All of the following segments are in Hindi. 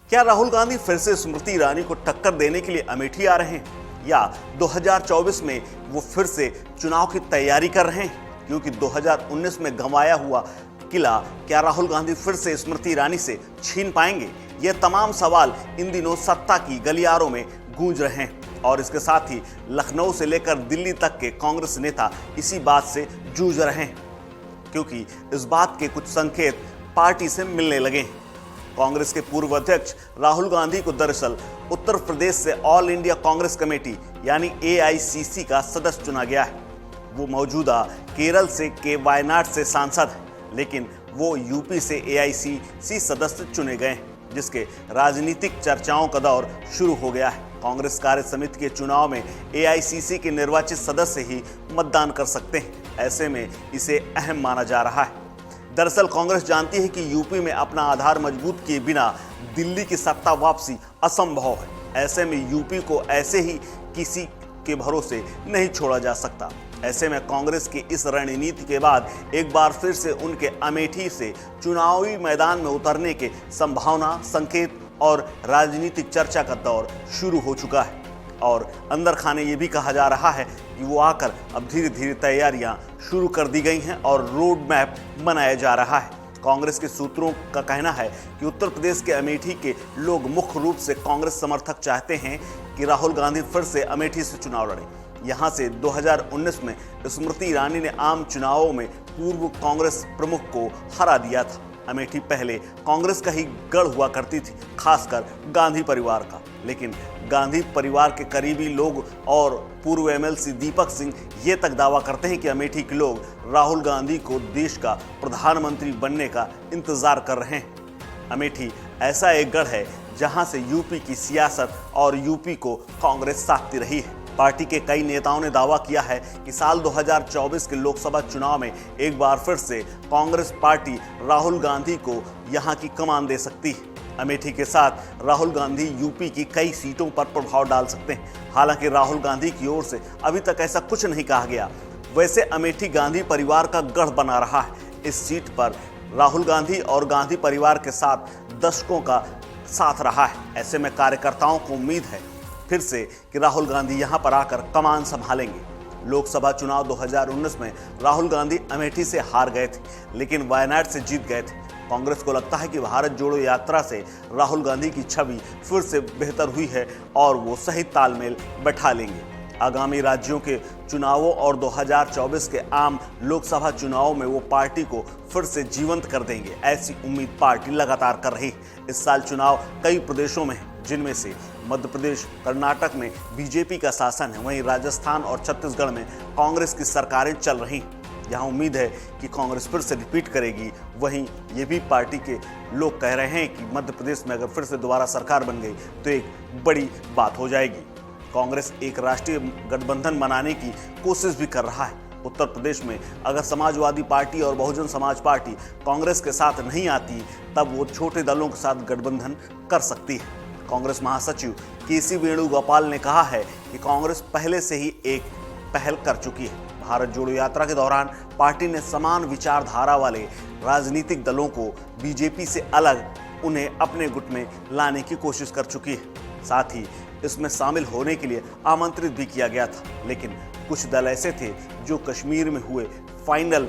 क्या राहुल गांधी फिर से स्मृति ईरानी को टक्कर देने के लिए अमेठी आ रहे हैं, या 2024 में वो फिर से चुनाव की तैयारी कर रहे हैं? क्योंकि 2019 में गंवाया हुआ किला क्या राहुल गांधी फिर से स्मृति ईरानी से छीन पाएंगे? ये तमाम सवाल इन दिनों सत्ता की गलियारों में गूंज रहे हैं और इसके साथ ही लखनऊ से लेकर दिल्ली तक के कांग्रेस नेता इसी बात से जूझ रहे हैं, क्योंकि इस बात के कुछ संकेत पार्टी से मिलने लगे हैं। कांग्रेस के पूर्व अध्यक्ष राहुल गांधी को दरअसल उत्तर प्रदेश से ऑल इंडिया कांग्रेस कमेटी यानी AICC का सदस्य चुना गया है। वो मौजूदा केरल के वायनाड से सांसद हैं, लेकिन वो यूपी से AICC सदस्य चुने गए हैं, जिसके राजनीतिक चर्चाओं का दौर शुरू हो गया है। कांग्रेस कार्य समिति के चुनाव में AICC के निर्वाचित सदस्य ही मतदान कर सकते हैं। ऐसे में इसे अहम माना जा रहा है। दरअसल कांग्रेस जानती है कि यूपी में अपना आधार मजबूत किए बिना दिल्ली की सत्ता वापसी असंभव है। ऐसे में यूपी को ऐसे ही किसी के भरोसे नहीं छोड़ा जा सकता। ऐसे में कांग्रेस की इस रणनीति के बाद एक बार फिर से उनके अमेठी से चुनावी मैदान में उतरने के संभावना, संकेत और राजनीतिक चर्चा का दौर शुरू हो चुका है। और अंदर खाने ये भी कहा जा रहा है कि वो आकर अब धीरे धीरे तैयारियां शुरू कर दी गई हैं और रोड मैप बनाया जा रहा है। कांग्रेस के सूत्रों का कहना है कि उत्तर प्रदेश के अमेठी के लोग मुख्य रूप से कांग्रेस समर्थक चाहते हैं कि राहुल गांधी फिर से अमेठी से चुनाव लड़ें। यहां से 2019 में स्मृति ईरानी ने आम चुनावों में पूर्व कांग्रेस प्रमुख को हरा दिया था। अमेठी पहले कांग्रेस का ही गढ़ हुआ करती थी, खासकर गांधी परिवार का। लेकिन गांधी परिवार के करीबी लोग और पूर्व MLC दीपक सिंह ये तक दावा करते हैं कि अमेठी के लोग राहुल गांधी को देश का प्रधानमंत्री बनने का इंतजार कर रहे हैं। अमेठी ऐसा एक गढ़ है जहां से यूपी की सियासत और यूपी को कांग्रेस साधती रही है। पार्टी के कई नेताओं ने दावा किया है कि साल 2024 के लोकसभा चुनाव में एक बार फिर से कांग्रेस पार्टी राहुल गांधी को यहां की कमान दे सकती है। अमेठी के साथ राहुल गांधी यूपी की कई सीटों पर प्रभाव डाल सकते हैं। हालांकि राहुल गांधी की ओर से अभी तक ऐसा कुछ नहीं कहा गया। वैसे अमेठी गांधी परिवार का गढ़ बना रहा है। इस सीट पर राहुल गांधी और गांधी परिवार के साथ दशकों का साथ रहा है। ऐसे में कार्यकर्ताओं को उम्मीद है फिर से कि राहुल गांधी यहां पर आकर कमान संभालेंगे। लोकसभा चुनाव 2019 में राहुल गांधी अमेठी से हार गए थे, लेकिन वायनाड से जीत गए थे। कांग्रेस को लगता है कि भारत जोड़ो यात्रा से राहुल गांधी की छवि फिर से बेहतर हुई है और वो सही तालमेल बैठा लेंगे। आगामी राज्यों के चुनावों और 2024 के आम लोकसभा चुनावों में वो पार्टी को फिर से जीवंत कर देंगे, ऐसी उम्मीद पार्टी लगातार कर रही है। इस साल चुनाव कई प्रदेशों में हैं, जिनमें से मध्य प्रदेश, कर्नाटक में बीजेपी का शासन है। वहीं राजस्थान और छत्तीसगढ़ में कांग्रेस की सरकारें चल रही हैं। यहाँ उम्मीद है कि कांग्रेस फिर से रिपीट करेगी। वहीं ये भी पार्टी के लोग कह रहे हैं कि मध्य प्रदेश में अगर फिर से दोबारा सरकार बन गई तो एक बड़ी बात हो जाएगी। कांग्रेस एक राष्ट्रीय गठबंधन बनाने की कोशिश भी कर रहा है। उत्तर प्रदेश में अगर समाजवादी पार्टी और बहुजन समाज पार्टी कांग्रेस के साथ नहीं आती, तब वो छोटे दलों के साथ गठबंधन कर सकती है। कांग्रेस महासचिव KC वेणुगोपाल ने कहा है कि कांग्रेस पहले से ही एक पहल कर चुकी है। भारत जोड़ो यात्रा के दौरान पार्टी ने समान विचारधारा वाले राजनीतिक दलों को बीजेपी से अलग उन्हें अपने गुट में लाने की कोशिश कर चुकी है। साथ ही इसमें शामिल होने के लिए आमंत्रित भी किया गया था, लेकिन कुछ दल ऐसे थे जो कश्मीर में हुए फाइनल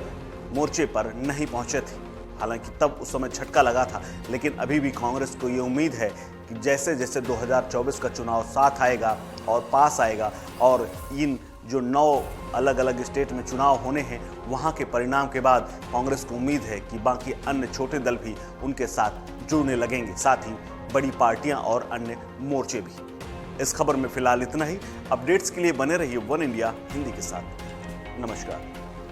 मोर्चे पर नहीं पहुंचे थे। हालांकि तब उस समय झटका लगा था, लेकिन अभी भी कांग्रेस को ये उम्मीद है कि जैसे जैसे 2024 का चुनाव साथ आएगा और पास आएगा और इन जो 9 अलग अलग स्टेट में चुनाव होने हैं, वहाँ के परिणाम के बाद कांग्रेस को उम्मीद है कि बाकी अन्य छोटे दल भी उनके साथ जुड़ने लगेंगे, साथ ही बड़ी पार्टियां और अन्य मोर्चे भी। इस खबर में फिलहाल इतना ही। अपडेट्स के लिए बने रहिए वन इंडिया हिंदी के साथ। नमस्कार।